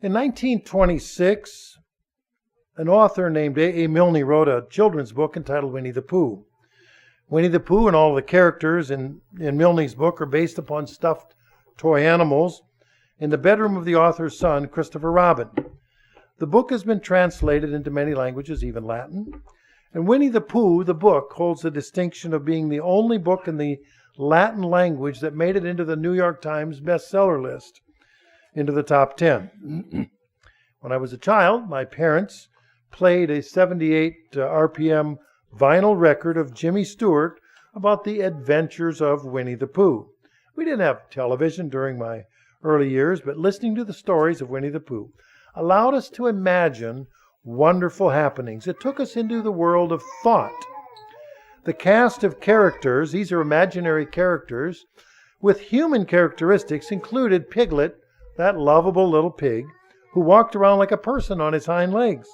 In 1926, an author named A. Milne wrote a children's book entitled Winnie the Pooh. Winnie the Pooh and all the characters in Milne's book are based upon stuffed toy animals in the bedroom of the author's son, Christopher Robin. The book has been translated into many languages, even Latin. And Winnie the Pooh, the book, holds the distinction of being the only book in the Latin language that made it into the New York Times bestseller list, into the top 10. When I was a child, my parents played a 78 RPM vinyl record of Jimmy Stewart about the adventures of Winnie the Pooh. We didn't have television during my early years, but listening to the stories of Winnie the Pooh allowed us to imagine wonderful happenings. It took us into the world of thought. The cast of characters, these are imaginary characters, with human characteristics, included Piglet, that lovable little pig, who walked around like a person on his hind legs.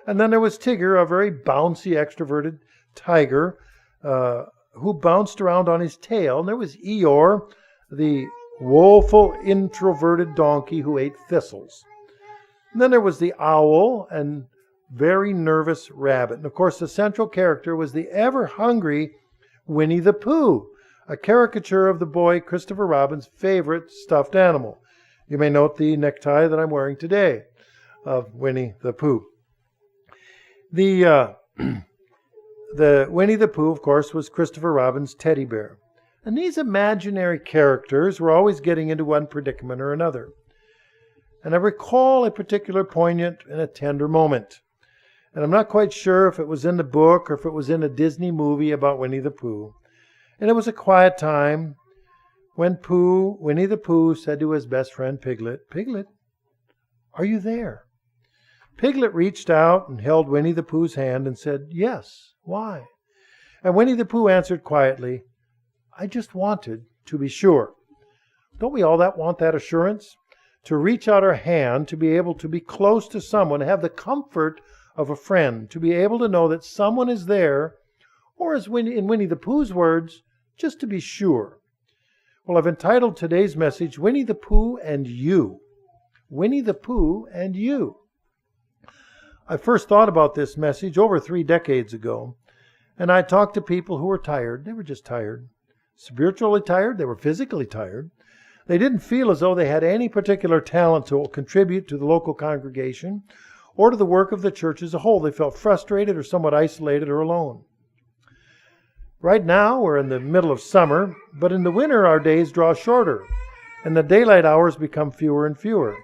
And then there was Tigger, a very bouncy, extroverted tiger, who bounced around on his tail. And there was Eeyore, the woeful, introverted donkey who ate thistles. And then there was the owl and very nervous rabbit. And of course, the central character was the ever-hungry Winnie the Pooh, a caricature of the boy Christopher Robin's favorite stuffed animal. You may note the necktie that I'm wearing today of Winnie the Pooh. The Winnie the Pooh, of course, was Christopher Robin's teddy bear. And these imaginary characters were always getting into one predicament or another. And I recall a particular poignant and a tender moment. And I'm not quite sure if it was in the book or if it was in a Disney movie about Winnie the Pooh. And it was a quiet time when Winnie the Pooh said to his best friend Piglet, "Piglet, are you there?" Piglet reached out and held Winnie the Pooh's hand and said, "Yes, why?" And Winnie the Pooh answered quietly, "I just wanted to be sure." Don't we all want that assurance? To reach out our hand, to be able to be close to someone, to have the comfort of a friend, to be able to know that someone is there, or as in Winnie the Pooh's words, just to be sure. Well, I've entitled today's message, Winnie the Pooh and You. Winnie the Pooh and You. I first thought about this message over 3 decades ago, and I talked to people who were tired. They were just tired. Spiritually tired, they were physically tired. They didn't feel as though they had any particular talent to contribute to the local congregation or to the work of the church as a whole. They felt frustrated or somewhat isolated or alone. Right now, we're in the middle of summer, but in the winter our days draw shorter, and the daylight hours become fewer and fewer.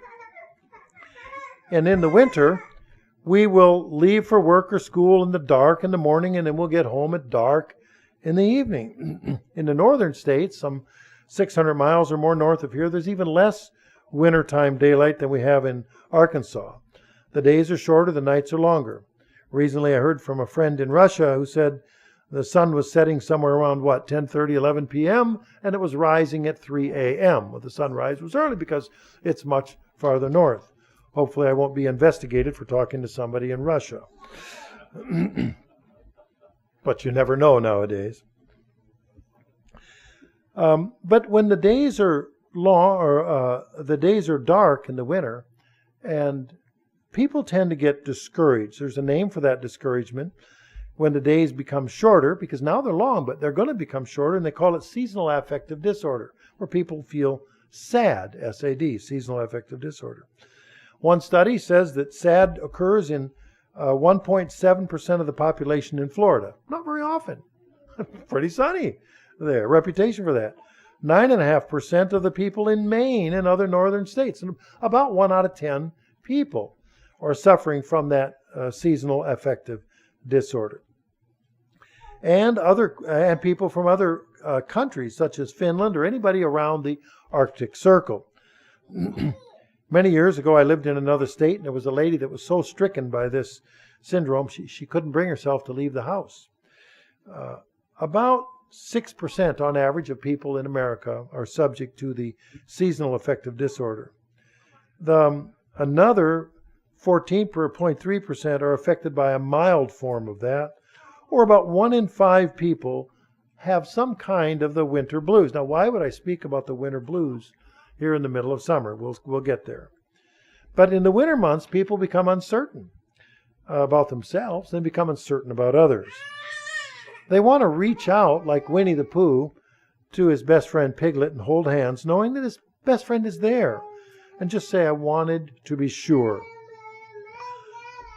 And in the winter, we will leave for work or school in the dark in the morning, and then we'll get home at dark in the evening. In the northern states, some 600 miles or more north of here, there's even less wintertime daylight than we have in Arkansas. The days are shorter, the nights are longer. Recently, I heard from a friend in Russia who said the sun was setting somewhere around, 10:30, 11 p.m., and it was rising at 3 a.m. Well, the sunrise was early because it's much farther north. Hopefully, I won't be investigated for talking to somebody in Russia. But you never know nowadays. But when the days are long, or the days are dark in the winter, and people tend to get discouraged. There's a name for that discouragement when the days become shorter, because now they're long, but they're going to become shorter, and they call it seasonal affective disorder, where people feel sad, SAD, seasonal affective disorder. One study says that SAD occurs in 1.7% of the population in Florida. Not very often. Pretty sunny there. Reputation for that. 9.5% of the people in Maine and other northern states. And about 1 out of 10 people are suffering from that seasonal affective disorder. And people from other countries, such as Finland or anybody around the Arctic Circle. Many years ago, I lived in another state, and there was a lady that was so stricken by this syndrome, she couldn't bring herself to leave the house. About 6% on average of people in America are subject to the seasonal affective disorder. Another 14.3% are affected by a mild form of that, or about 1 in 5 people have some kind of the winter blues. Now, why would I speak about the winter blues here in the middle of summer? We'll get there. But in the winter months, people become uncertain about themselves and become uncertain about others. They want to reach out, like Winnie the Pooh, to his best friend Piglet and hold hands, knowing that his best friend is there, and just say, I wanted to be sure.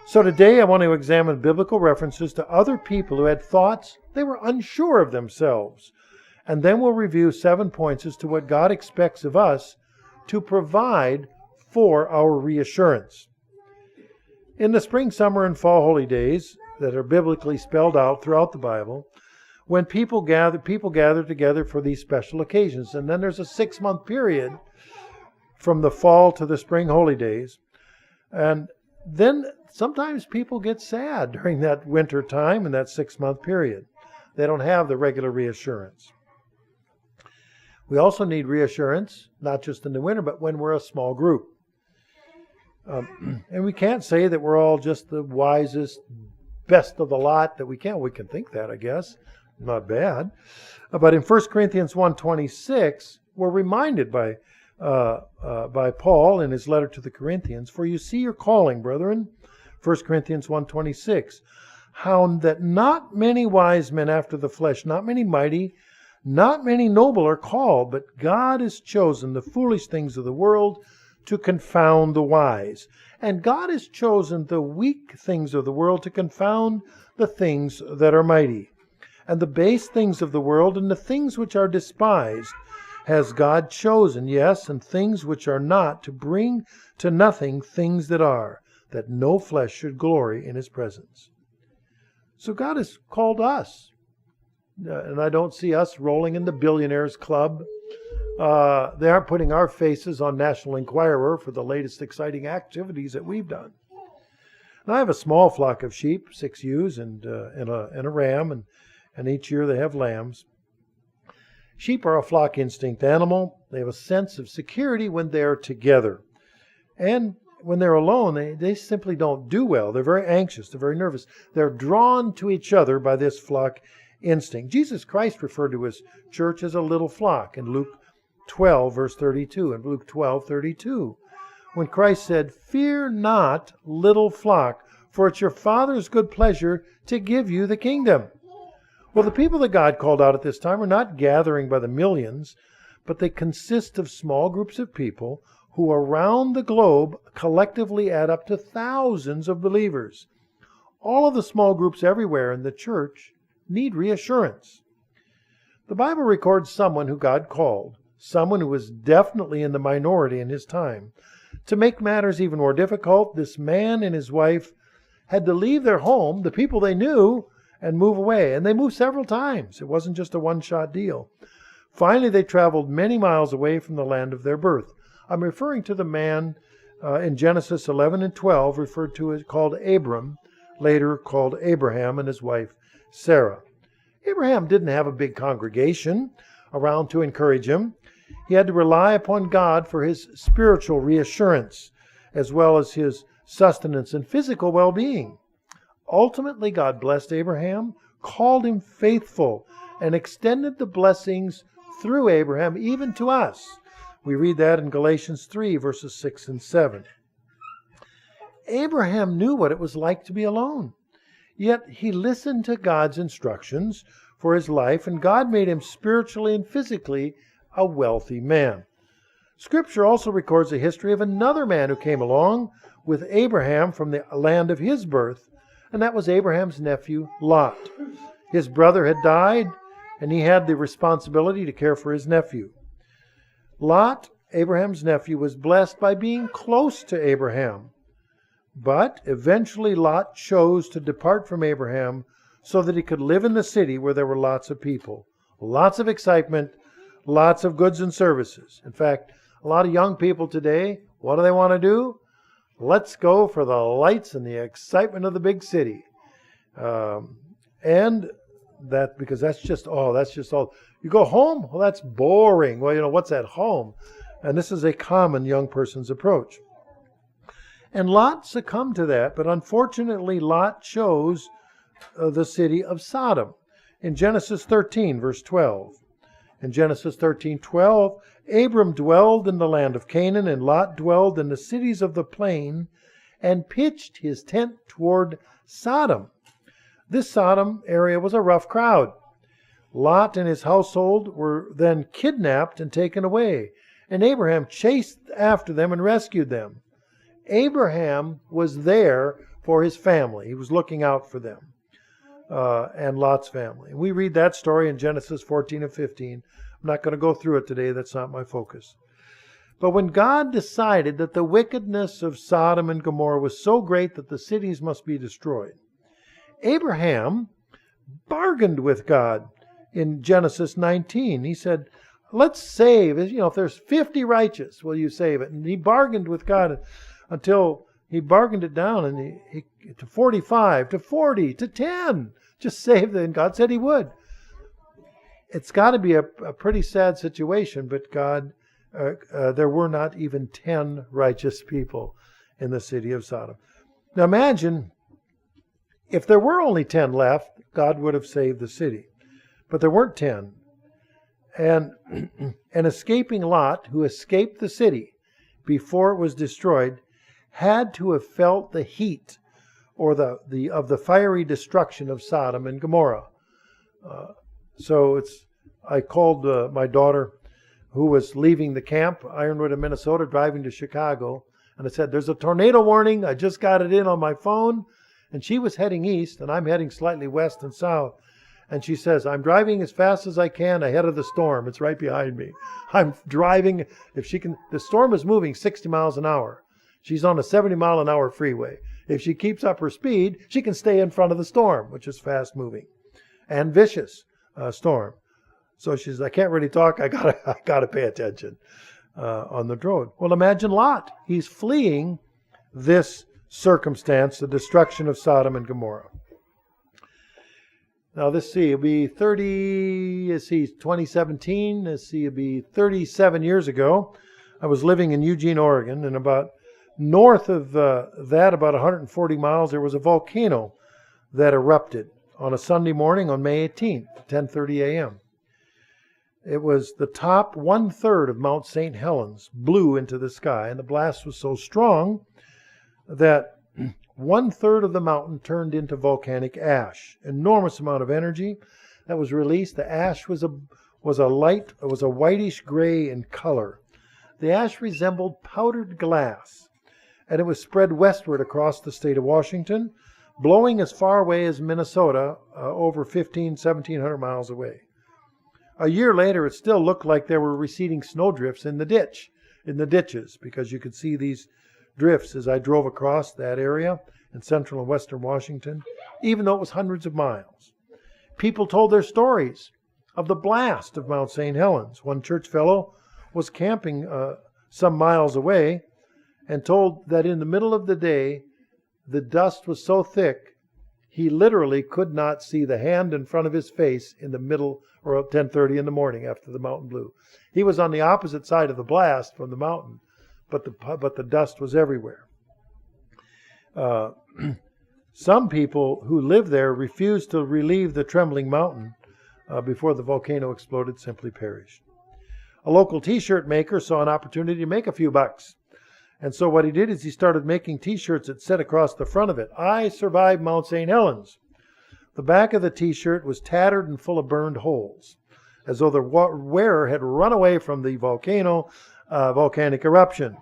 So today I want to examine biblical references to other people who had thoughts they were unsure of themselves. And then we'll review 7 points as to what God expects of us to provide for our reassurance. In the spring, summer, and fall holy days that are biblically spelled out throughout the Bible, when people gather together for these special occasions. And then there's a 6-month period from the fall to the spring holy days. And then sometimes people get sad during that winter time and that 6-month period. They don't have the regular reassurance. We also need reassurance, not just in the winter, but when we're a small group. And we can't say that we're all just the wisest, best of the lot that we can. We can think that, I guess. Not bad. But in 1 Corinthians 1:26, we're reminded by Paul in his letter to the Corinthians, for you see your calling, brethren, 1 Corinthians 1:26, how that not many wise men after the flesh, not many mighty, not many noble are called, but God has chosen the foolish things of the world to confound the wise. And God has chosen the weak things of the world to confound the things that are mighty. And the base things of the world and the things which are despised has God chosen, yes, and things which are not, to bring to nothing things that are, that no flesh should glory in his presence. So God has called us. And I don't see us rolling in the billionaires club. They aren't putting our faces on National Enquirer for the latest exciting activities that we've done. And I have a small flock of sheep, 6 ewes and a ram, and each year they have lambs. Sheep are a flock instinct animal. They have a sense of security when they're together. And when they're alone, they simply don't do well. They're very anxious. They're very nervous. They're drawn to each other by this flock instinct. Jesus Christ referred to his church as a little flock in Luke 12, verse 32, and Luke 12:32, when Christ said, fear not, little flock, for it's your Father's good pleasure to give you the kingdom. Well, the people that God called out at this time are not gathering by the millions, but they consist of small groups of people who around the globe collectively add up to thousands of believers. All of the small groups everywhere in the church need reassurance. The Bible records someone who God called, someone who was definitely in the minority in his time. To make matters even more difficult, this man and his wife had to leave their home, the people they knew, and move away. And they moved several times. It wasn't just a one-shot deal. Finally, they traveled many miles away from the land of their birth. I'm referring to the man in Genesis 11 and 12, referred to as called Abram, later called Abraham, and his wife Sarah. Abraham didn't have a big congregation around to encourage him. He had to rely upon God for his spiritual reassurance, as well as his sustenance and physical well-being. Ultimately, God blessed Abraham, called him faithful, and extended the blessings through Abraham even to us. We read that in Galatians 3, verses 6 and 7. Abraham knew what it was like to be alone. Yet he listened to God's instructions for his life, and God made him spiritually and physically a wealthy man. Scripture also records the history of another man who came along with Abraham from the land of his birth, and that was Abraham's nephew, Lot. His brother had died, and he had the responsibility to care for his nephew. Lot, Abraham's nephew, was blessed by being close to Abraham. But eventually Lot chose to depart from Abraham so that he could live in the city where there were lots of people, lots of excitement, lots of goods and services. In fact, a lot of young people today, what do they want to do? Let's go for the lights and the excitement of the big city. And that, because that's just all. You go home? Well, that's boring. Well, what's at home? And this is a common young person's approach. And Lot succumbed to that, but unfortunately Lot chose the city of Sodom in Genesis 13, verse 12. In Genesis 13:12, Abram dwelled in the land of Canaan, and Lot dwelled in the cities of the plain, and pitched his tent toward Sodom. This Sodom area was a rough crowd. Lot and his household were then kidnapped and taken away, and Abraham chased after them and rescued them. Abraham was there for his family. He was looking out for them and Lot's family. We read that story in Genesis 14 and 15. I'm not going to go through it today. That's not my focus. But when God decided that the wickedness of Sodom and Gomorrah was so great that the cities must be destroyed, Abraham bargained with God in Genesis 19. He said, let's save, if there's 50 righteous, will you save it? And he bargained with God until he bargained it down and he to 45, to 40, to 10. Just save them. And God said he would. It's got to be a pretty sad situation, but God, there were not even 10 righteous people in the city of Sodom. Now imagine if there were only 10 left, God would have saved the city. But there weren't 10. And an escaping Lot, who escaped the city before it was destroyed, had to have felt the heat or the fiery destruction of Sodom and Gomorrah. I called my daughter, who was leaving the camp, Ironwood in Minnesota, driving to Chicago, and I said, there's a tornado warning. I just got it in on my phone. And she was heading east, and I'm heading slightly west and south. And she says, I'm driving as fast as I can ahead of the storm. It's right behind me. I'm driving, the storm is moving 60 miles an hour. She's on a 70 mile an hour freeway. If she keeps up her speed, she can stay in front of the storm, which is fast moving and vicious storm. So she says, I can't really talk. I gotta pay attention on the road. Well, imagine Lot. He's fleeing this circumstance, the destruction of Sodom and Gomorrah. Now, it'll be 2017. It'll be 37 years ago. I was living in Eugene, Oregon, and about north of that, about 140 miles, there was a volcano that erupted on a Sunday morning on May 18th, 10:30 a.m. It was the top 1/3 of Mount St. Helens blew into the sky, and the blast was so strong that 1/3 of the mountain turned into volcanic ash. Enormous amount of energy that was released. The ash was a whitish gray in color. The ash resembled powdered glass, and it was spread westward across the state of Washington, blowing as far away as Minnesota, over 1,700 miles away. A year later, it still looked like there were receding snowdrifts in the ditches, because you could see these drifts as I drove across that area in central and western Washington, even though it was hundreds of miles. People told their stories of the blast of Mount St. Helens. One church fellow was camping some miles away and told that in the middle of the day, the dust was so thick, he literally could not see the hand in front of his face in the middle, or at 10:30 in the morning after the mountain blew. He was on the opposite side of the blast from the mountain, but the dust was everywhere. Some people who lived there refused to relieve the trembling mountain before the volcano exploded, simply perished. A local t-shirt maker saw an opportunity to make a few bucks. And so what he did is he started making t-shirts that said across the front of it, I survived Mount St. Helens. The back of the t-shirt was tattered and full of burned holes, as though the wearer had run away from the volcanic eruption.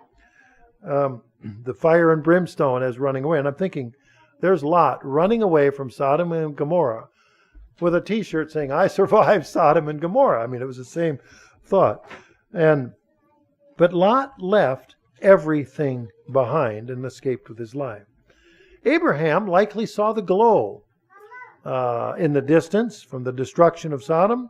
The fire and brimstone as running away. And I'm thinking, there's Lot running away from Sodom and Gomorrah with a t-shirt saying, I survived Sodom and Gomorrah. I mean, it was the same thought. But Lot left everything behind and escaped with his life. Abraham likely saw the glow in the distance from the destruction of Sodom,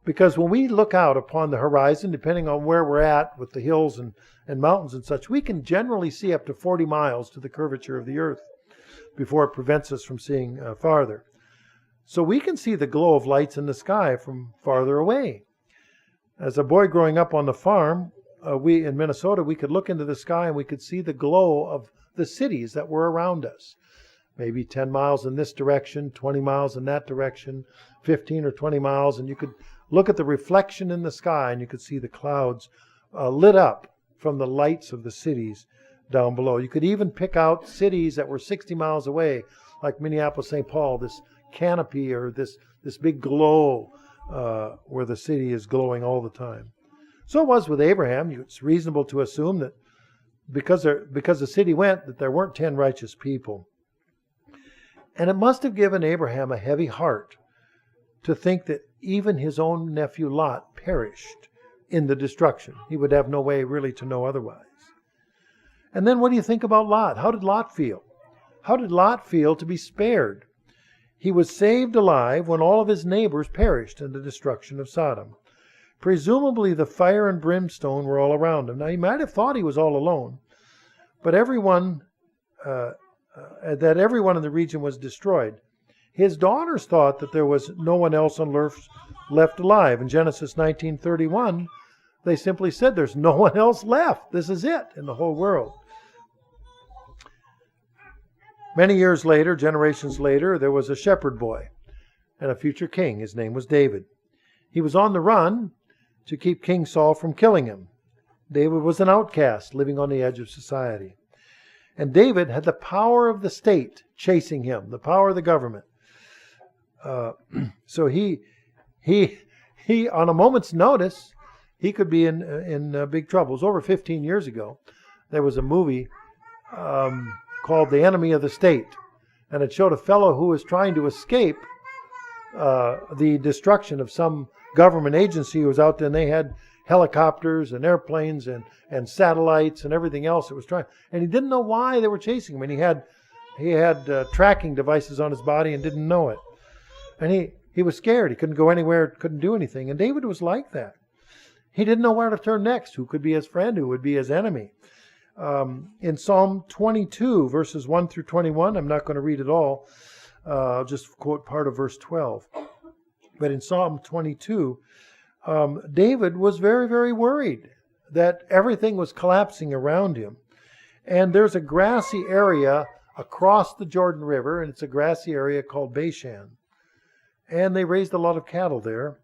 because when we look out upon the horizon, depending on where we're at with the hills and mountains and such, we can generally see up to 40 miles to the curvature of the earth before it prevents us from seeing farther. So we can see the glow of lights in the sky from farther away. As a boy growing up on the farm, in Minnesota, we could look into the sky and we could see the glow of the cities that were around us. Maybe 10 miles in this direction, 20 miles in that direction, 15 or 20 miles, and you could look at the reflection in the sky, and you could see the clouds lit up from the lights of the cities down below. You could even pick out cities that were 60 miles away, like Minneapolis, St. Paul, this canopy or this big glow where the city is glowing all the time. So it was with Abraham. It's reasonable to assume that because the city went, that there weren't 10 righteous people. And it must have given Abraham a heavy heart to think that even his own nephew Lot perished in the destruction. He would have no way really to know otherwise. And then what do you think about Lot? How did Lot feel? How did Lot feel to be spared? He was saved alive when all of his neighbors perished in the destruction of Sodom. Presumably the fire and brimstone were all around him. Now he might have thought he was all alone, but everyone in the region was destroyed. His daughters thought that there was no one else on earth left alive. In Genesis 19:31, they simply said, there's no one else left. This is it in the whole world. Many years later, generations later, there was a shepherd boy and a future king. His name was David. He was on the run to keep King Saul from killing him. David was an outcast living on the edge of society. And David had the power of the state chasing him, the power of the government. So he, on a moment's notice, he could be in big trouble. It was over 15 years ago. There was a movie called The Enemy of the State. And it showed a fellow who was trying to escape the destruction of some government agency who was out there, and they had helicopters and airplanes and satellites and everything else that was trying. And he didn't know why they were chasing him. And he had tracking devices on his body and didn't know it. And he was scared. He couldn't go anywhere, couldn't do anything. And David was like that. He didn't know where to turn next. Who could be his friend? Who would be his enemy? In Psalm 22, verses 1 through 21, I'm not going to read it all. I'll just quote part of verse 12. But in Psalm 22, David was very, very worried that everything was collapsing around him. And there's a grassy area across the Jordan River, and it's a grassy area called Bashan. And they raised a lot of cattle there.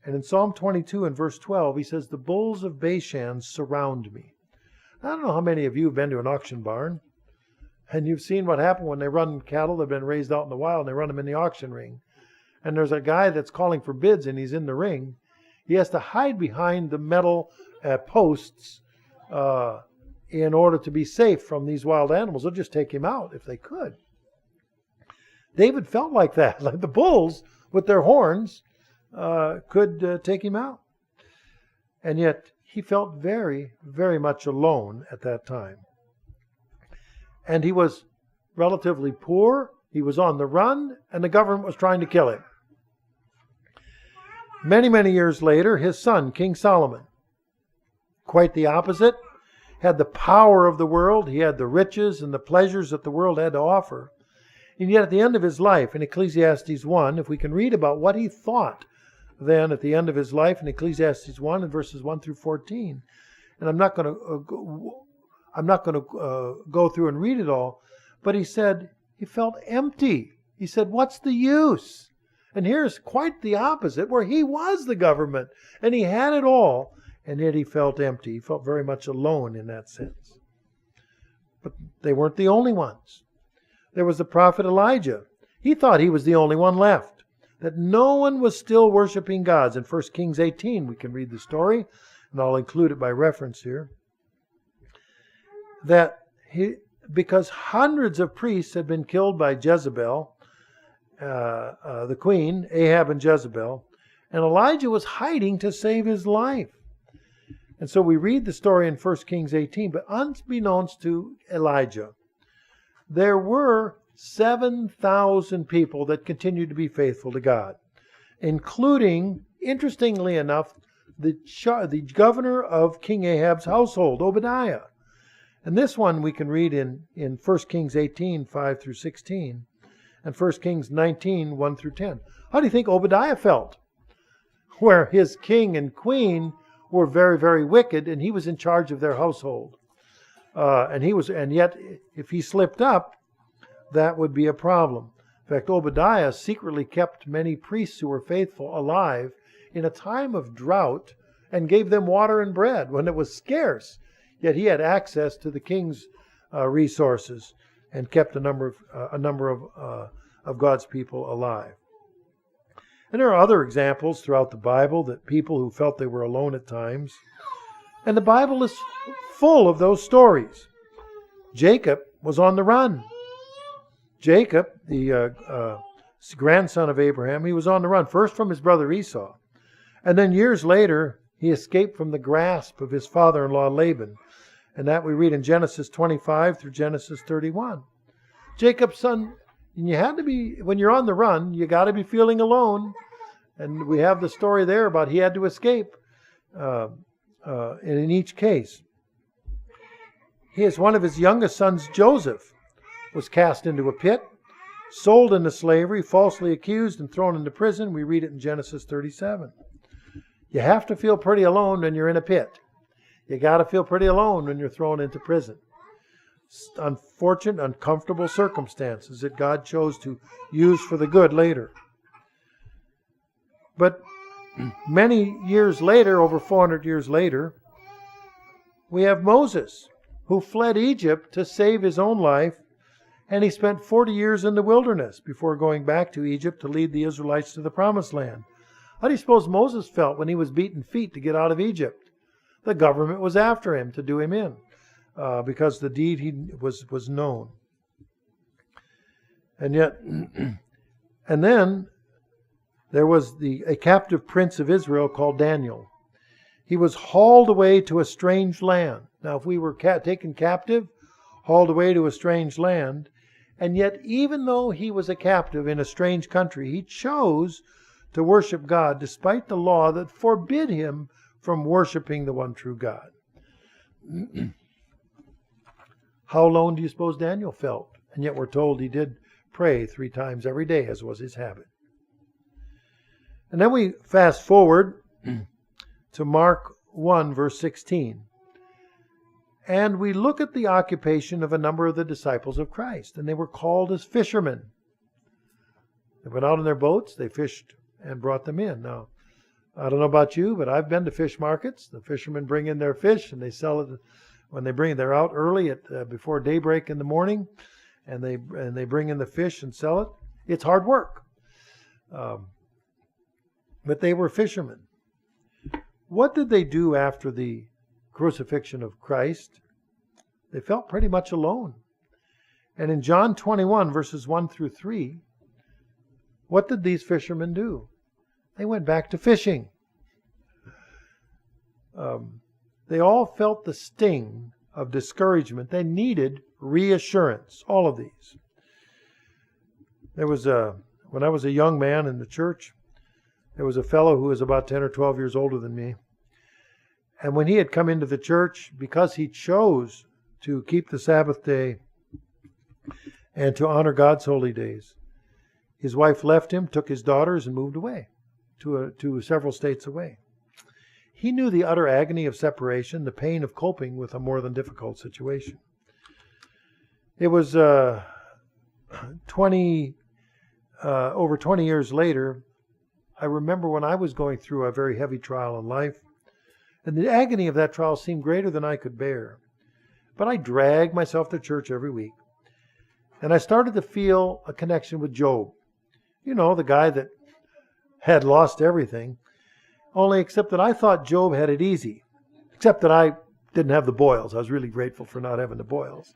And in Psalm 22 and verse 12, he says, the bulls of Bashan surround me. I don't know how many of you have been to an auction barn, and you've seen what happened when they run cattle that have been raised out in the wild, and they run them in the auction ring. And there's a guy that's calling for bids, and he's in the ring. He has to hide behind the metal posts in order to be safe from these wild animals. They'll just take him out if they could. David felt like that, like the bulls with their horns could take him out. And yet he felt very, very much alone at that time. And he was relatively poor. He was on the run, and the government was trying to kill him. Many, many years later, his son, King Solomon, quite the opposite, had the power of the world. He had the riches and the pleasures that the world had to offer. And yet at the end of his life, in Ecclesiastes 1, if we can read about what he thought then at the end of his life in Ecclesiastes 1 and verses 1 through 14, and I'm not going to go through and read it all, but he said he felt empty. He said, what's the use? And here's quite the opposite, where he was the government and he had it all, and yet he felt empty. He felt very much alone in that sense. But they weren't the only ones. There was the prophet Elijah. He thought he was the only one left, that no one was still worshiping gods. In 1 Kings 18, we can read the story, and I'll include it by reference here, that because hundreds of priests had been killed by Jezebel, the queen, Ahab and Jezebel, and Elijah was hiding to save his life. And so we read the story in 1 Kings 18, but unbeknownst to Elijah, there were 7,000 people that continued to be faithful to God, including, interestingly enough, the governor of King Ahab's household, Obadiah. And this one we can read in 1 Kings 18, 5 through 16, and 1 Kings 19, 1 through 10. How do you think Obadiah felt? Where his king and queen were very, very wicked, and he was in charge of their household. And yet, if he slipped up, that would be a problem. In fact, Obadiah secretly kept many priests who were faithful alive in a time of drought and gave them water and bread when it was scarce. Yet he had access to the king's resources and kept a number of God's people alive. And there are other examples throughout the Bible that people who felt they were alone at times. And the Bible is full of those stories. Jacob was on the run. Jacob, the grandson of Abraham, he was on the run, first from his brother Esau. And then years later, he escaped from the grasp of his father-in-law Laban. And that we read in Genesis 25 through Genesis 31. Jacob's son, and you had to be, when you're on the run, you got to be feeling alone. And we have the story there about he had to escape in each case. One of his youngest sons, Joseph, was cast into a pit, sold into slavery, falsely accused, and thrown into prison. We read it in Genesis 37. You have to feel pretty alone when you're in a pit. You got to feel pretty alone when you're thrown into prison. Unfortunate, uncomfortable circumstances that God chose to use for the good later. But many years later, over 400 years later, we have Moses, who fled Egypt to save his own life, and he spent 40 years in the wilderness before going back to Egypt to lead the Israelites to the Promised Land. How do you suppose Moses felt when he was beaten feet to get out of Egypt? The government was after him to do him in because the deed was known. And yet, and then there was a captive prince of Israel called Daniel. He was hauled away to a strange land. Now, if we were taken captive, hauled away to a strange land, and yet even though he was a captive in a strange country, he chose to worship God despite the law that forbid him from worshiping the one true God. How alone do you suppose Daniel felt? And yet we're told he did pray 3 times every day, as was his habit. And then we fast forward to Mark 1, verse 16. And we look at the occupation of a number of the disciples of Christ. And they were called as fishermen. They went out in their boats, they fished and brought them in. Now, I don't know about you, but I've been to fish markets. The fishermen bring in their fish and they sell it when they're out early before daybreak in the morning, and they bring in the fish and sell it. It's hard work. But they were fishermen. What did they do after the crucifixion of Christ? They felt pretty much alone. And in John 21, verses 1 through 3, what did these fishermen do? They went back to fishing. They all felt the sting of discouragement. They needed reassurance, all of these. There was when I was a young man in the church, there was a fellow who was about 10 or 12 years older than me. And when he had come into the church, because he chose to keep the Sabbath day and to honor God's holy days, his wife left him, took his daughters, and moved away to several states away. He knew the utter agony of separation, the pain of coping with a more than difficult situation. It was over 20 years later, I remember when I was going through a very heavy trial in life, and the agony of that trial seemed greater than I could bear. But I dragged myself to church every week, and I started to feel a connection with Job. You know, the guy that had lost everything, only except that I thought Job had it easy, except that I didn't have the boils. I was really grateful for not having the boils.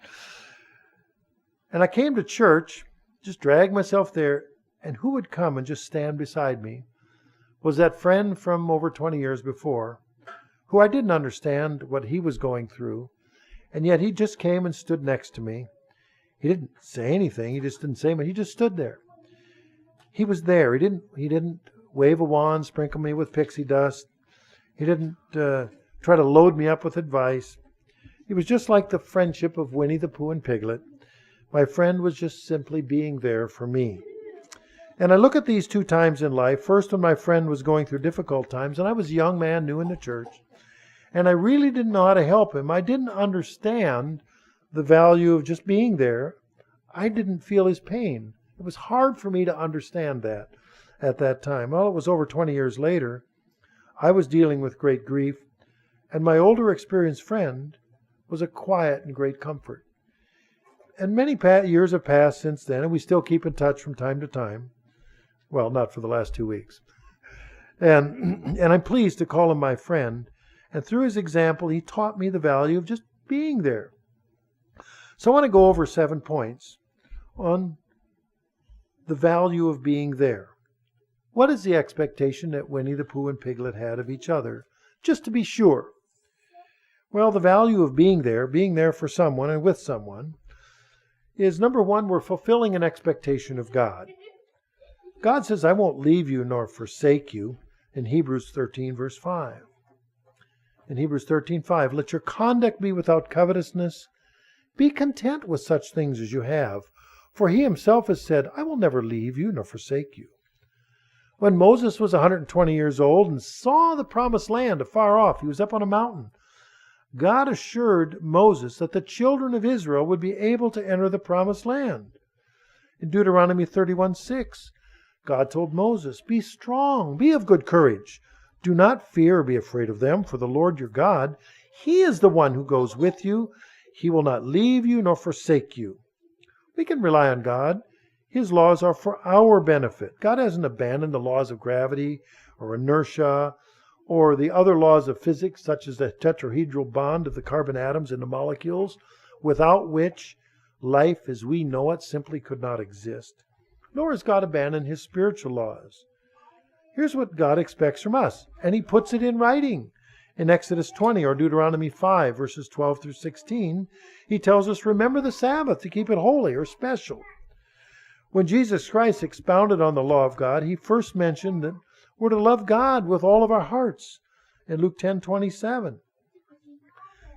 And I came to church, just dragged myself there, and who would come and just stand beside me was that friend from over 20 years before, who I didn't understand what he was going through, and yet he just came and stood next to me. He didn't say anything. He just didn't say anything. He just stood there. He was there. He didn't wave a wand, sprinkle me with pixie dust. He didn't try to load me up with advice. He was just like the friendship of Winnie the Pooh and Piglet. My friend was just simply being there for me. And I look at these 2 times in life. First, when my friend was going through difficult times, and I was a young man, new in the church, and I really didn't know how to help him. I didn't understand the value of just being there. I didn't feel his pain. It was hard for me to understand that at that time. Well, it was over 20 years later, I was dealing with great grief, and my older experienced friend was a quiet and great comfort. And many years have passed since then, and we still keep in touch from time to time. Well, not for the last 2 weeks. And I'm pleased to call him my friend. And through his example, he taught me the value of just being there. So I want to go over 7 points on the value of being there. What is the expectation that Winnie the Pooh and Piglet had of each other, just to be sure? Well, the value of being there for someone and with someone, is number 1, we're fulfilling an expectation of God. God says, I won't leave you nor forsake you, in Hebrews 13, verse 5. In Hebrews 13:5, let your conduct be without covetousness. Be content with such things as you have, for he himself has said, I will never leave you nor forsake you. When Moses was 120 years old and saw the promised land afar off, he was up on a mountain, God assured Moses that the children of Israel would be able to enter the promised land. In Deuteronomy 31:6, God told Moses, be strong, be of good courage. Do not fear or be afraid of them, for the Lord your God, he is the one who goes with you. He will not leave you nor forsake you. We can rely on God. His laws are for our benefit. God hasn't abandoned the laws of gravity or inertia or the other laws of physics, such as the tetrahedral bond of the carbon atoms in the molecules, without which life as we know it simply could not exist. Nor has God abandoned his spiritual laws. Here's what God expects from us, and he puts it in writing. In Exodus 20 or Deuteronomy 5, verses 12 through 16, he tells us, remember the Sabbath to keep it holy or special. When Jesus Christ expounded on the law of God, he first mentioned that we're to love God with all of our hearts in Luke 10:27.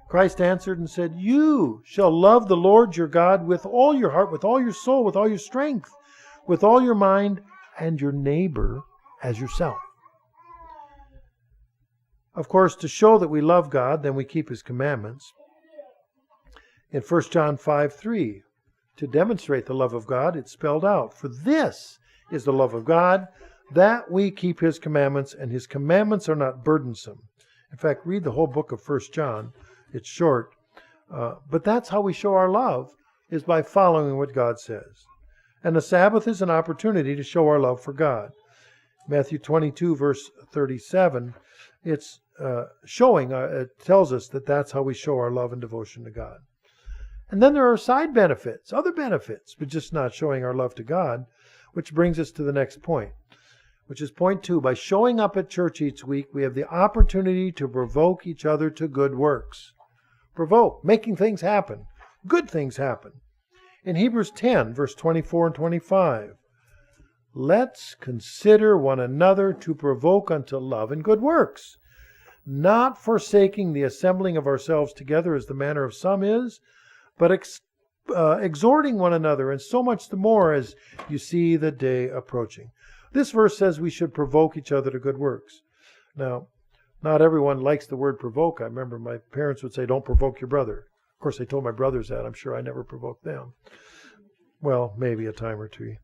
Christ answered and said, you shall love the Lord your God with all your heart, with all your soul, with all your strength, with all your mind, and your neighbor as yourself. Of course, to show that we love God, then we keep his commandments. In 1 John 5:3, to demonstrate the love of God, it's spelled out. For this is the love of God, that we keep his commandments, and his commandments are not burdensome. In fact, read the whole book of 1 John. It's short. But that's how we show our love, is by following what God says. And the Sabbath is an opportunity to show our love for God. Matthew 22, verse 37, it's showing, it tells us that that's how we show our love and devotion to God. And then there are side benefits, other benefits, but just not showing our love to God, which brings us to the next point, which is point 2. By showing up at church each week, we have the opportunity to provoke each other to good works. Provoke, making things happen, good things happen. In Hebrews 10, verse 24 and 25, let's consider one another to provoke unto love and good works, not forsaking the assembling of ourselves together as the manner of some is, but exhorting one another, and so much the more as you see the day approaching. This verse says we should provoke each other to good works. Now, not everyone likes the word provoke. I remember my parents would say, don't provoke your brother. Of course, they told my brothers that. I'm sure I never provoked them. Well, maybe a time or two.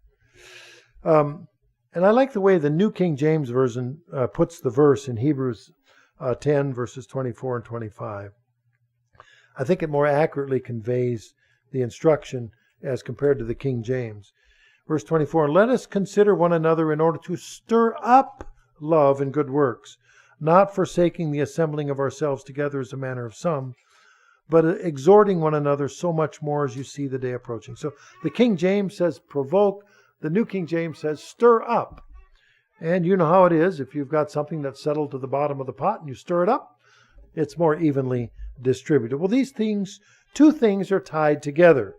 And I like the way the New King James Version puts the verse in Hebrews 10, verses 24 and 25. I think it more accurately conveys the instruction as compared to the King James. Verse 24, let us consider one another in order to stir up love and good works, not forsaking the assembling of ourselves together as a manner of some, but exhorting one another so much more as you see the day approaching. So the King James says provoke, the New King James says stir up. And you know how it is. If you've got something that's settled to the bottom of the pot and you stir it up, it's more evenly distributed. Well, these things, 2 things are tied together.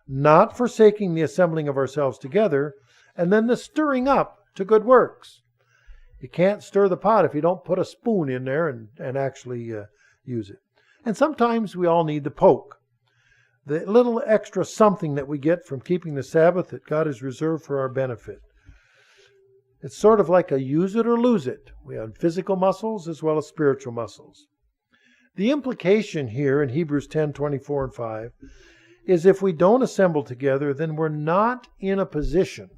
Not forsaking the assembling of ourselves together, and then the stirring up to good works. You can't stir the pot if you don't put a spoon in there and actually use it. And sometimes we all need the poke. The little extra something that we get from keeping the Sabbath that God has reserved for our benefit. It's sort of like a use it or lose it. We have physical muscles as well as spiritual muscles. The implication here in Hebrews 10, 24 and 5 is if we don't assemble together, then we're not in a position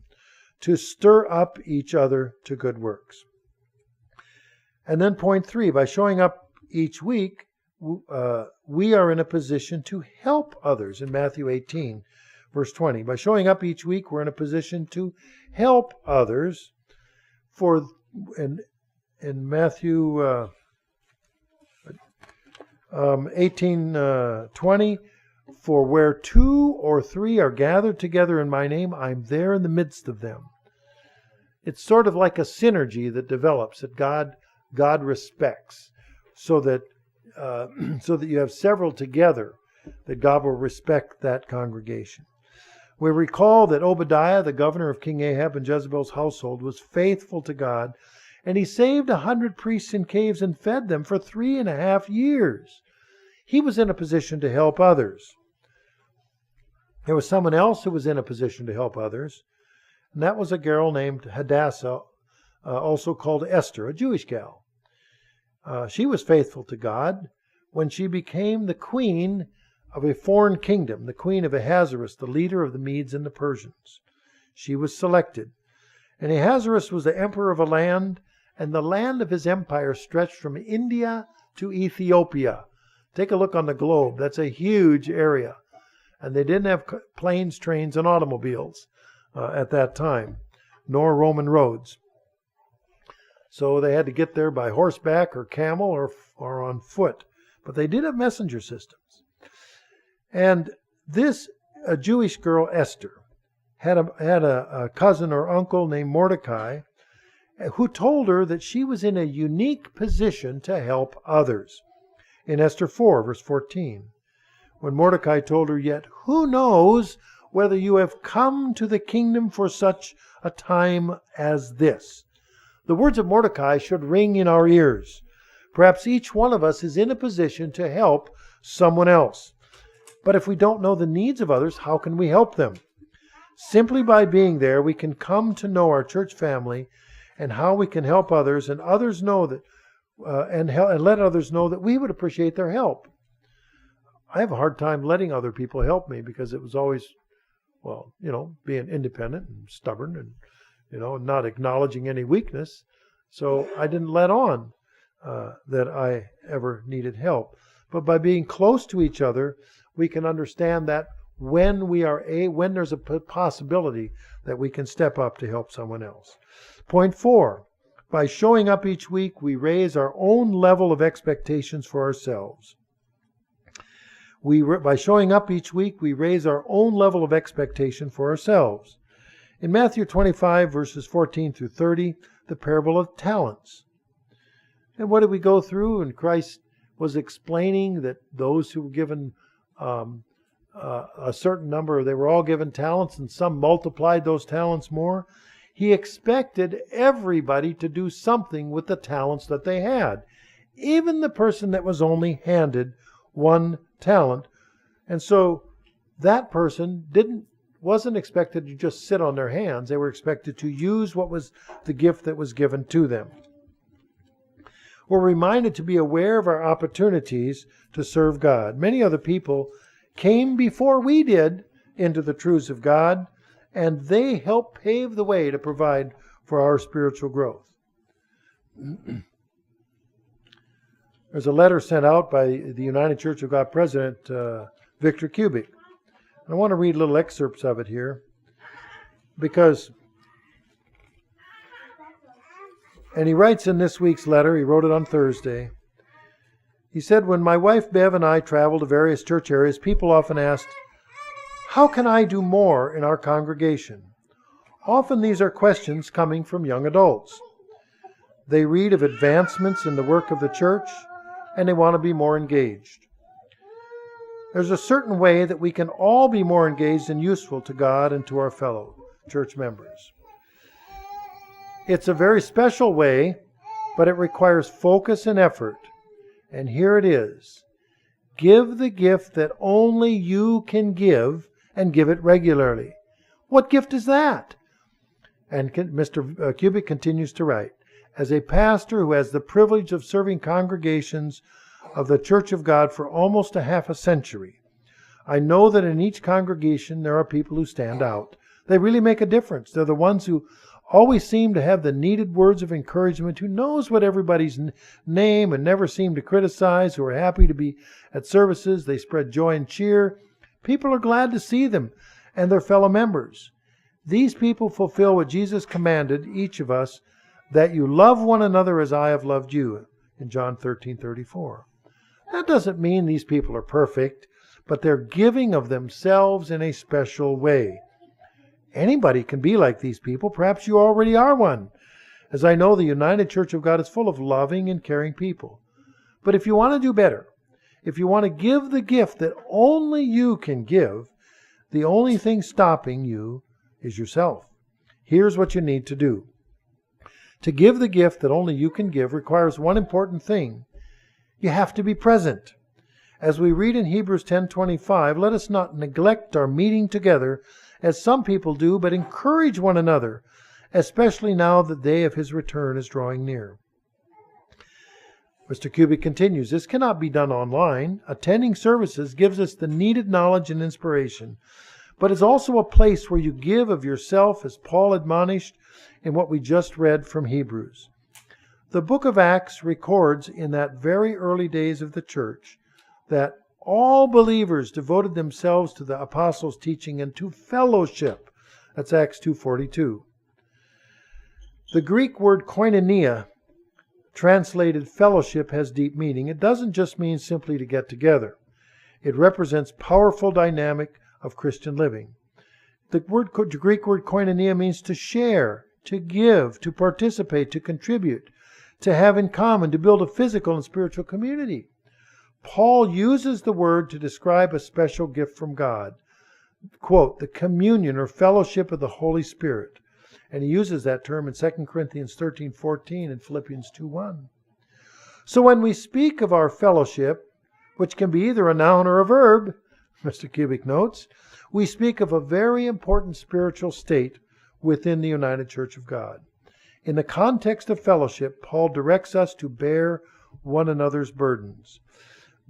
to stir up each other to good works. And then point 3, by showing up each week, we are in a position to help others. In Matthew 18, verse 20. By showing up each week, we're in a position to help others. For in Matthew 18:20, for where 2 or 3 are gathered together in my name, I'm there in the midst of them. It's sort of like a synergy that develops that God respects, so that you have several together, that God will respect that congregation. We recall that Obadiah, the governor of King Ahab and Jezebel's household, was faithful to God, and he saved 100 priests in caves and fed them for 3.5 years. He was in a position to help others. There was someone else who was in a position to help others, and that was a girl named Hadassah, also called Esther, a Jewish gal. She was faithful to God when she became the queen of a foreign kingdom, the queen of Ahasuerus, the leader of the Medes and the Persians. She was selected. And Ahasuerus was the emperor of a land, and the land of his empire stretched from India to Ethiopia. Take a look on the globe. That's a huge area. And they didn't have planes, trains, and automobiles at that time, nor Roman roads. So they had to get there by horseback or camel or on foot. But they did have messenger systems. And this Jewish girl, Esther, had a cousin or uncle named Mordecai who told her that she was in a unique position to help others. In Esther 4, verse 14, when Mordecai told her, yet who knows whether you have come to the kingdom for such a time as this? The words of Mordecai should ring in our ears. Perhaps each one of us is in a position to help someone else. But if we don't know the needs of others, how can we help them? Simply by being there, we can come to know our church family and how we can help others, and others know that, and let others know that we would appreciate their help. I have a hard time letting other people help me because it was always, being independent and stubborn and, not acknowledging any weakness. So I didn't let on that I ever needed help. But by being close to each other, we can understand that when there's a possibility that we can step up to help someone else. Point 4, by showing up each week, we raise our own level of expectations for ourselves. By showing up each week, we raise our own level of expectation for ourselves. In Matthew 25, verses 14 through 30, the parable of talents. And what did we go through? And Christ was explaining that those who were given a certain number, they were all given talents, and some multiplied those talents more. He expected everybody to do something with the talents that they had, even the person that was only handed 1 talent. And so that person wasn't expected to just sit on their hands. They were expected to use what was the gift that was given to them. We're reminded to be aware of our opportunities to serve God. Many other people came before we did into the truths of God, and they helped pave the way to provide for our spiritual growth. There's a letter sent out by the United Church of God President, Victor Kubik. I want to read little excerpts of it here because, and he writes in this week's letter, he wrote it on Thursday. He said, when my wife Bev and I travel to various church areas, people often ask, how can I do more in our congregation? Often these are questions coming from young adults. They read of advancements in the work of the church, and they want to be more engaged. There's a certain way that we can all be more engaged and useful to God and to our fellow church members. It's a very special way, but it requires focus and effort. And here it is. Give the gift that only you can give, and give it regularly. What gift is that? And Mr. Kubik continues to write, as a pastor who has the privilege of serving congregations of the Church of God for almost a half a century, I know that in each congregation there are people who stand out. They really make a difference. They're the ones who always seem to have the needed words of encouragement, who knows what everybody's name and never seem to criticize, who are happy to be at services. They spread joy and cheer. People are glad to see them and their fellow members. These people fulfill what Jesus commanded each of us, that you love one another as I have loved you, in John 13:34. That doesn't mean these people are perfect, but they're giving of themselves in a special way. Anybody can be like these people. Perhaps you already are one. As I know, the United Church of God is full of loving and caring people. But if you want to do better, if you want to give the gift that only you can give, the only thing stopping you is yourself. Here's what you need to do. To give the gift that only you can give requires one important thing. You have to be present. As we read in Hebrews 10:25, let us not neglect our meeting together, as some people do, but encourage one another, especially now that the day of his return is drawing near. Mr. Kubik continues, this cannot be done online. Attending services gives us the needed knowledge and inspiration, but it's also a place where you give of yourself, as Paul admonished in what we just read from Hebrews. The book of Acts records in that very early days of the church that all believers devoted themselves to the apostles' teaching and to fellowship. That's Acts 2:42. The Greek word koinonia, translated fellowship, has deep meaning. It doesn't just mean simply to get together. It represents powerful dynamic of Christian living. The Greek word koinonia means to share, to give, to participate, to contribute, to have in common, to build a physical and spiritual community. Paul uses the word to describe a special gift from God. Quote, the communion or fellowship of the Holy Spirit. And he uses that term in 2 Corinthians 13:14 and Philippians 2:1. So when we speak of our fellowship, which can be either a noun or a verb, Mr. Kubik notes, we speak of a very important spiritual state within the United Church of God. In the context of fellowship, Paul directs us to bear one another's burdens.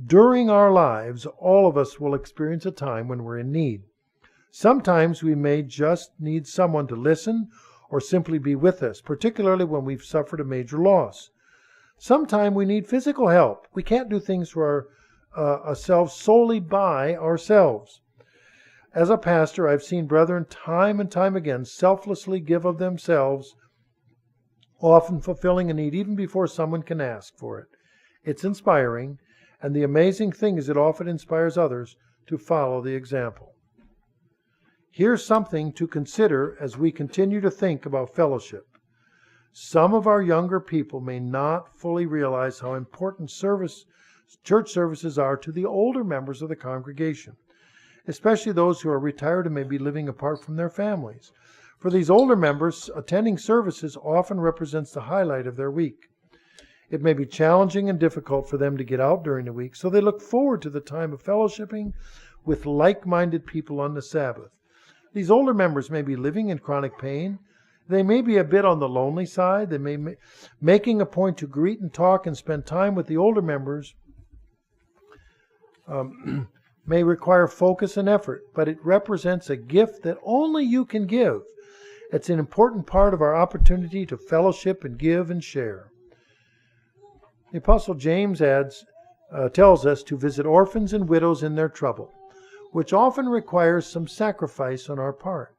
During our lives, all of us will experience a time when we're in need. Sometimes we may just need someone to listen or simply be with us, particularly when we've suffered a major loss. Sometimes we need physical help. We can't do things for ourselves solely by ourselves. As a pastor, I've seen brethren time and time again selflessly give of themselves, often fulfilling a need even before someone can ask for it. It's inspiring, and the amazing thing is it often inspires others to follow the example. Here's something to consider as we continue to think about fellowship. Some of our younger people may not fully realize how important church services are to the older members of the congregation, especially those who are retired and may be living apart from their families. For these older members, attending services often represents the highlight of their week. It may be challenging and difficult for them to get out during the week, so they look forward to the time of fellowshipping with like-minded people on the Sabbath. These older members may be living in chronic pain. They may be a bit on the lonely side. They may making a point to greet and talk and spend time with the older members may require focus and effort, but it represents a gift that only you can give. It's an important part of our opportunity to fellowship and give and share. The Apostle James tells us to visit orphans and widows in their trouble, which often requires some sacrifice on our part.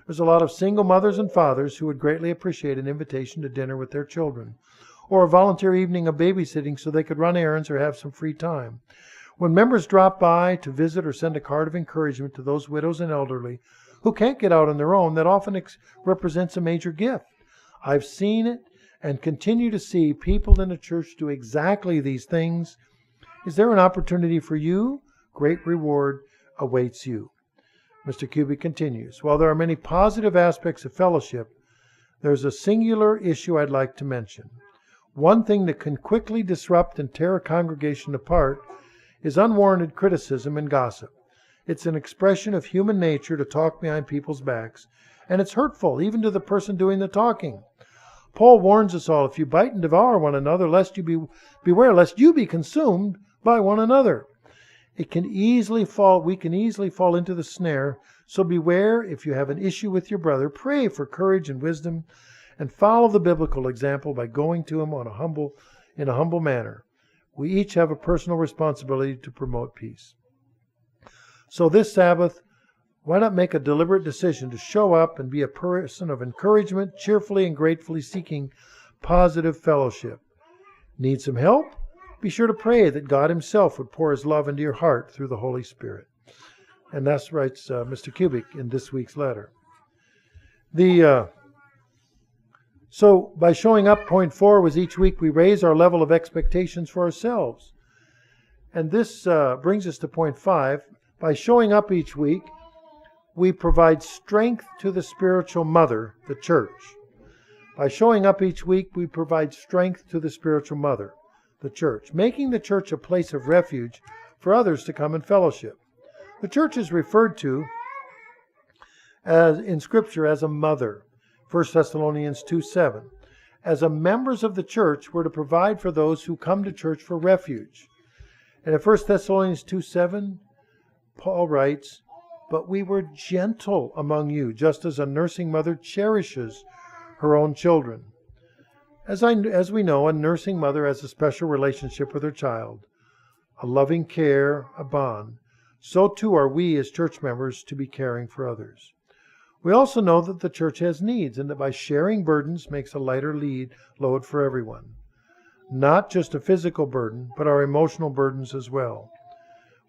There's a lot of single mothers and fathers who would greatly appreciate an invitation to dinner with their children, or a volunteer evening of babysitting so they could run errands or have some free time. When members drop by to visit or send a card of encouragement to those widows and elderly who can't get out on their own, that often represents a major gift. I've seen it and continue to see people in the church do exactly these things. Is there an opportunity for you? Great reward awaits you. Mr. Kubik continues, while there are many positive aspects of fellowship, there's a singular issue I'd like to mention. One thing that can quickly disrupt and tear a congregation apart is unwarranted criticism and gossip. It's an expression of human nature to talk behind people's backs, and it's hurtful even to the person doing the talking. Paul warns us all, if you bite and devour one another, beware lest you be consumed by one another. we can easily fall into the snare. So beware, if you have an issue with your brother, pray for courage and wisdom, and follow the biblical example by going to him in a humble manner. We each have a personal responsibility to promote peace. So this Sabbath, why not make a deliberate decision to show up and be a person of encouragement, cheerfully and gratefully seeking positive fellowship? Need some help? Be sure to pray that God himself would pour his love into your heart through the Holy Spirit. And that's writes Mr. Kubik in this week's letter. So by showing up, point 4 was each week we raise our level of expectations for ourselves. And this brings us to point 5. By showing up each week, we provide strength to the spiritual mother, the church. By showing up each week, we provide strength to the spiritual mother, the church, making the church a place of refuge for others to come and fellowship. The church is referred to in Scripture as a mother. 1 Thessalonians 2:7. As a members of the church, we're to provide for those who come to church for refuge. And in 1 Thessalonians 2:7, Paul writes, "But we were gentle among you, just as a nursing mother cherishes her own children." As we know, a nursing mother has a special relationship with her child, a loving care, a bond. So too are we as church members to be caring for others. We also know that the church has needs, and that by sharing burdens makes a lighter load for everyone. Not just a physical burden, but our emotional burdens as well.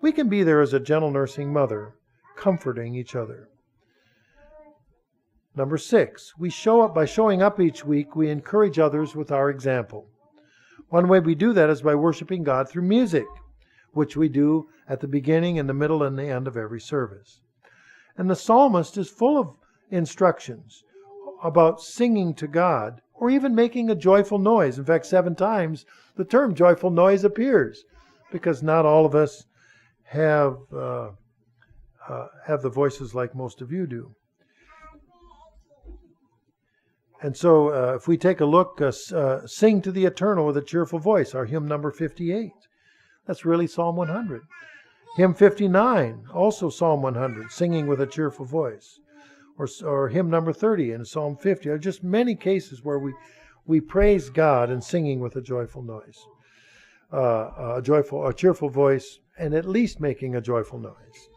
We can be there as a gentle nursing mother, comforting each other. Number 6, by showing up each week, we encourage others with our example. One way we do that is by worshiping God through music, which we do at the beginning and the middle and the end of every service. And the psalmist is full of instructions about singing to God or even making a joyful noise. In fact, 7 times the term joyful noise appears, because not all of us have the voices like most of you do. And so if we take a look, Sing to the Eternal with a Cheerful Voice, our hymn number 58. That's really Psalm 100. Hymn 59, also Psalm 100, Singing with a Cheerful Voice. Or hymn number 30 in Psalm 50. There are just many cases where we praise God in singing with a joyful noise, a cheerful voice, and at least making a joyful noise.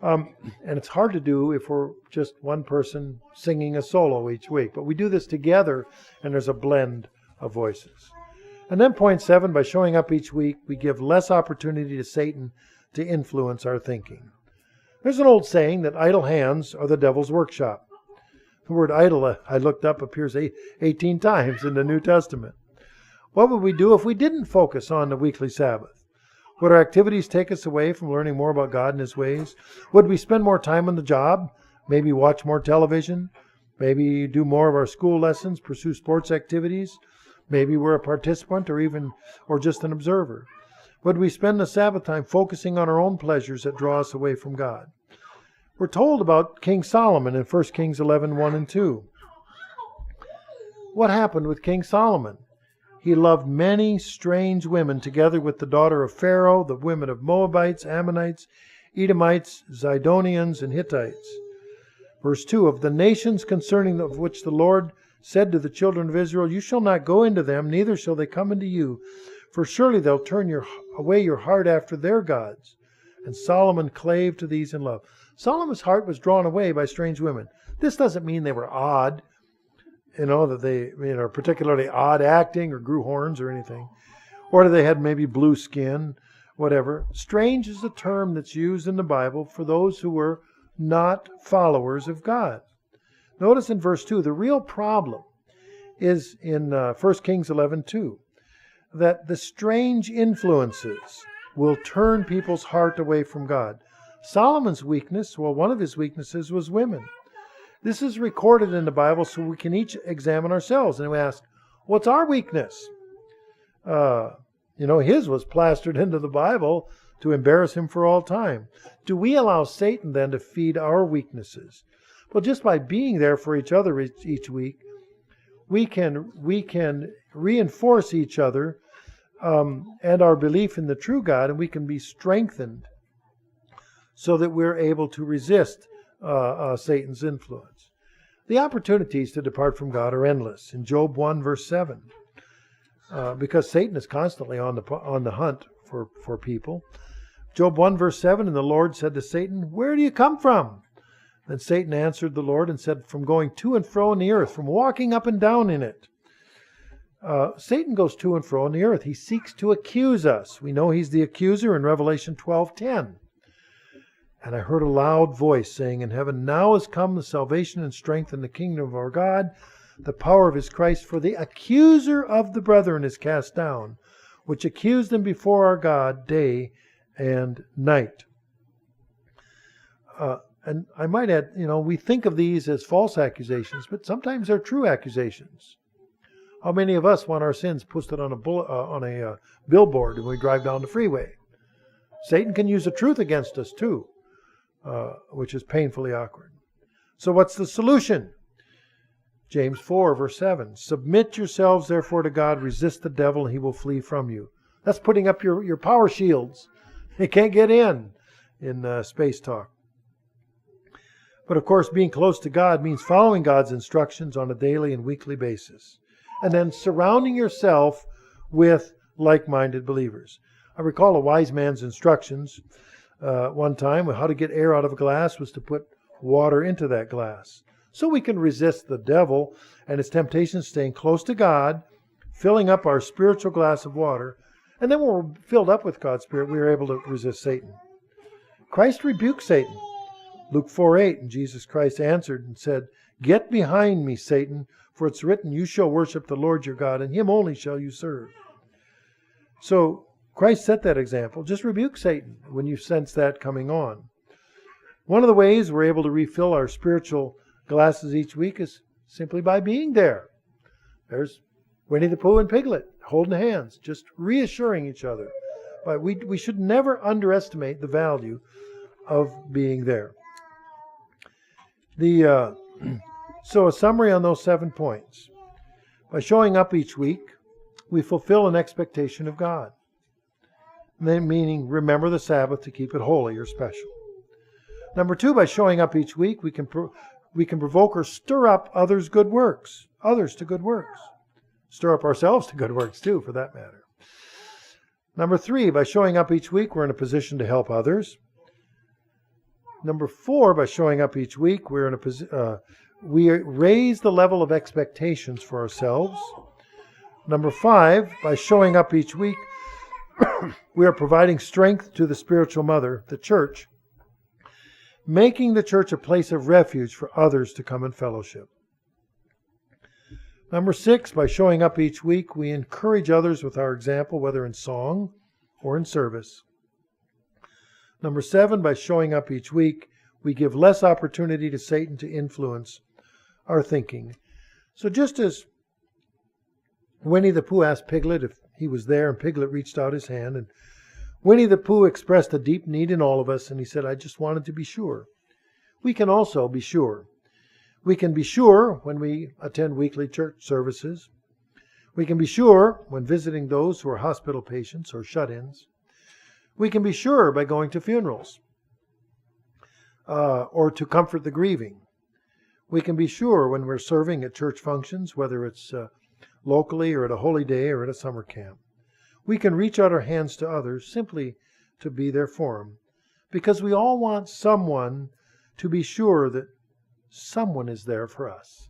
And it's hard to do if we're just one person singing a solo each week. But we do this together, and there's a blend of voices. And then point 7, by showing up each week, we give less opportunity to Satan to influence our thinking. There's an old saying that idle hands are the devil's workshop. The word idle, I looked up, appears 18 times in the New Testament. What would we do if we didn't focus on the weekly Sabbath? Would our activities take us away from learning more about God and his ways? Would we spend more time on the job? Maybe watch more television? Maybe do more of our school lessons, pursue sports activities? Maybe we're a participant or just an observer. Would we spend the Sabbath time focusing on our own pleasures that draw us away from God? We're told about King Solomon in 1 Kings 11:1 and 2. What happened with King Solomon? He loved many strange women, together with the daughter of Pharaoh, the women of Moabites, Ammonites, Edomites, Zidonians, and Hittites. Verse 2, of the nations concerning of which the Lord said to the children of Israel, you shall not go into them, neither shall they come into you, for surely they'll turn away your heart after their gods. And Solomon clave to these in love. Solomon's heart was drawn away by strange women. This doesn't mean they were odd, that they are particularly odd acting or grew horns or anything, or that they had maybe blue skin, whatever. Strange is a term that's used in the Bible for those who were not followers of God. Notice in verse 2, the real problem is in 1 Kings 11:2, that the strange influences will turn people's heart away from God. Solomon's weakness, one of his weaknesses was women. This is recorded in the Bible so we can each examine ourselves. And we ask, what's our weakness? His was plastered into the Bible to embarrass him for all time. Do we allow Satan then to feed our weaknesses? Well, just by being there for each other each week, we can reinforce each other and our belief in the true God, and we can be strengthened so that we're able to resist Satan's influence. The opportunities to depart from God are endless. In Job 1, verse 7, because Satan is constantly on the hunt for people. Job 1, verse 7, and the Lord said to Satan, "Where do you come from?" Then Satan answered the Lord and said, "From going to and fro in the earth, from walking up and down in it." Satan goes to and fro in the earth. He seeks to accuse us. We know he's the accuser in Revelation 12:10. And I heard a loud voice saying in heaven, "Now has come the salvation and strength in the kingdom of our God, the power of his Christ, for the accuser of the brethren is cast down, which accused them before our God day and night." And I might add, we think of these as false accusations, but sometimes they're true accusations. How many of us want our sins posted on a billboard when we drive down the freeway? Satan can use the truth against us too, which is painfully awkward. So what's the solution? James 4, verse 7. "Submit yourselves therefore to God, resist the devil, and he will flee from you." That's putting up your power shields. They can't get in space talk. But of course, being close to God means following God's instructions on a daily and weekly basis, and then surrounding yourself with like-minded believers. I recall a wise man's instructions one time. How to get air out of a glass was to put water into that glass. So we can resist the devil and his temptations, staying close to God, filling up our spiritual glass of water, and then when we're filled up with God's Spirit, we are able to resist Satan. Christ rebuked Satan. Luke 4:8, and Jesus Christ answered and said, "Get behind me, Satan, for it's written, you shall worship the Lord your God, and him only shall you serve." So Christ set that example. Just rebuke Satan when you sense that coming on. One of the ways we're able to refill our spiritual glasses each week is simply by being there. There's Winnie the Pooh and Piglet holding hands, just reassuring each other. But we should never underestimate the value of being there. So a summary on those 7 points. By showing up each week, we fulfill an expectation of God. Meaning, remember the Sabbath to keep it holy or special. Number 2, by showing up each week, we can provoke or stir up others to good works. Stir up ourselves to good works too, for that matter. Number 3, by showing up each week, we're in a position to help others. Number 4, by showing up each week, we raise the level of expectations for ourselves. Number 5, by showing up each week, we are providing strength to the spiritual mother, the church, making the church a place of refuge for others to come and fellowship. Number 6, by showing up each week, we encourage others with our example, whether in song or in service. Number 7, by showing up each week, we give less opportunity to Satan to influence our thinking. So just as Winnie the Pooh asked Piglet if he was there, and Piglet reached out his hand, and Winnie the Pooh expressed a deep need in all of us, and he said, "I just wanted to be sure." We can also be sure. We can be sure when we attend weekly church services. We can be sure when visiting those who are hospital patients or shut-ins. We can be sure by going to funerals or to comfort the grieving. We can be sure when we're serving at church functions, whether it's locally or at a holy day or at a summer camp. We can reach out our hands to others simply to be there for them, because we all want someone to be sure that someone is there for us.